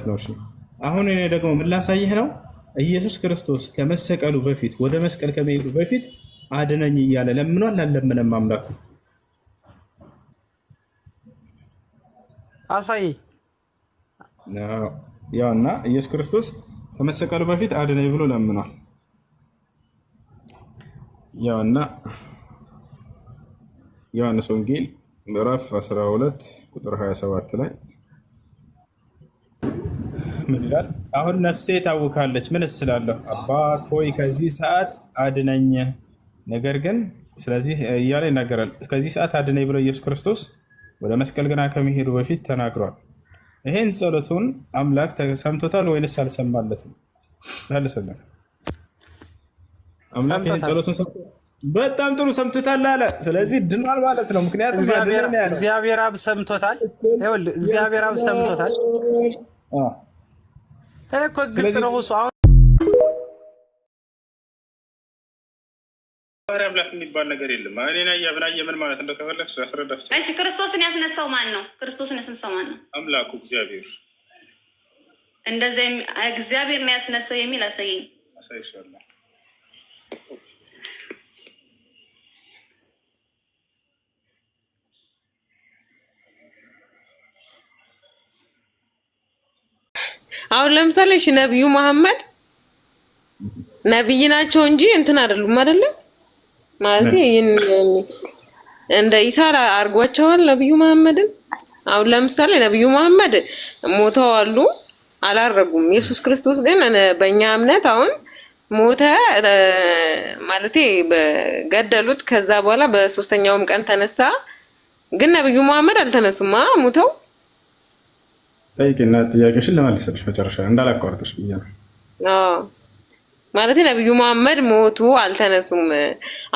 ነው። እሺ አሁን እኔ ደግሞ ምን ላሳይህ ነው? ኢየሱስ ክርስቶስ ከመሰቀሉ በፊት ወደ መስቀል ከመሄዱ በፊት አድነኝ እያለ ለምኗል አልለመነም? አምላኩ አሳይ። ያውና ኢየሱስ ክርስቶስ ከመሰቀሉ በፊት አድነኝ ብሎ ለምኗል። ያውና ዮሐንስ ወንጌል ምዕራፍ 12 ቁጥር 27 ላይ ምን ይላል? አሁን ነፍሴ ታውካለች፣ ምን እስላለሁ? አባት ሆይ ከዚህ ሰዓት አድነኝ። ነገር ግን ስለዚህ እያለ ይናገራል። ከዚህ ሰዓት አድነኝ ብሎ ኢየሱስ ክርስቶስ ወደ መስቀል ገና ከመሄዱ በፊት ተናግሯል። ይሄን ጸሎቱን አምላክ ሰምቶታል ወይንስ አልሰማለትም? መልሰልን። አምላክ ይሄን ጸሎቱን ሰምቶታል። በጣም ጥሩ ሰምቶታል አለ። ስለዚህ ድኗል ማለት ነው። ምክንያቱም እግዚአብሔር አብ ሰምቶታል። ይኸውልህ እግዚአብሔር አብ ሰምቶታል እኮ ግልጽ ነው። እሱ አሁን አምላክ የሚባል ነገር የለም። እኔና ያብናየ ምን ማለት እንደው ከፈለግሽ ላስረዳሽ። እሺ ክርስቶስን ያስነሳው ማን ነው? ክርስቶስን ያስነሳው ማን ነው? አምላኩ እግዚአብሔር። እንደዚህ እግዚአብሔር ነው ያስነሳው የሚል አሳየኝ። አሳይሻለሁ። አሁን ለምሳሌ እሺ ነብዩ መሐመድ ነብይ ናቸው እንጂ እንትን አይደሉም አይደለም ማለት እንደ ኢሳ አርጓቸዋል ነብዩ መሐመድን። አሁን ለምሳሌ ነብዩ መሐመድ ሞተዋል አላረጉም። ኢየሱስ ክርስቶስ ግን በእኛ እምነት አሁን ሞተ ማለት በገደሉት ከዛ በኋላ በሶስተኛውም ቀን ተነሳ። ግን ነብዩ መሐመድ አልተነሱማ ሞተው። ጠይቂና ጥያቄሽን ለማልሰልሽ መጨረሻ እንዳላቋርጥሽ ብዬ ነው። ማለት ነብዩ መሐመድ ሞቱ አልተነሱም።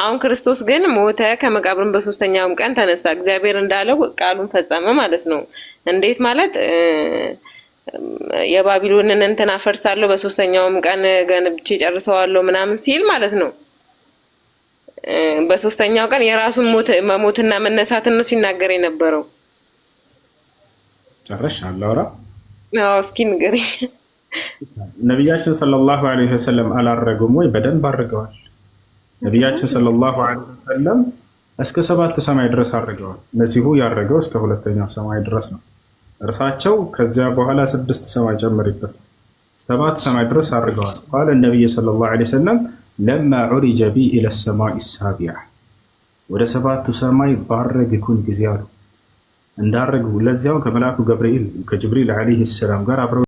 አሁን ክርስቶስ ግን ሞተ ከመቃብርም በሶስተኛውም ቀን ተነሳ። እግዚአብሔር እንዳለው ቃሉን ፈጸመ ማለት ነው። እንዴት ማለት የባቢሎንን እንትን አፈርሳለሁ በሶስተኛውም ቀን ገንብቼ ጨርሰዋለሁ ምናምን ሲል ማለት ነው። በሶስተኛው ቀን የራሱን መሞትና መነሳትን ነው ሲናገር የነበረው። ጨረሽ አላውራ? እስኪ ንገረኝ። ነቢያችን ሰለላሁ ዐለይሂ ወሰለም አላረጉም ወይ? በደንብ አድርገዋል። ነቢያችን ሰለላሁ ዐለይሂ ወሰለም እስከ 7 ሰማይ ድረስ አድርገዋል። መሲሁ ያረገው እስከ 2ኛው ሰማይ ድረስ ነው። እርሳቸው ከዚያ በኋላ 6 ሰማይ ጨምሪበት 7 ሰማይ ድረስ አድርገዋል። ቃለ ነቢይ ሰለላሁ ዐለይሂ ወሰለም ለማ ዑሪጀ ቢ ኢለ ሰማይ ሳቢዓ ወደ 7ቱ ሰማይ ባረግኩን ጊዜ አሉ እንዳረጉ ለዚያው ከመልአኩ ገብርኤል ከጅብሪል ዐለይሂ ሰላም ጋር አብረው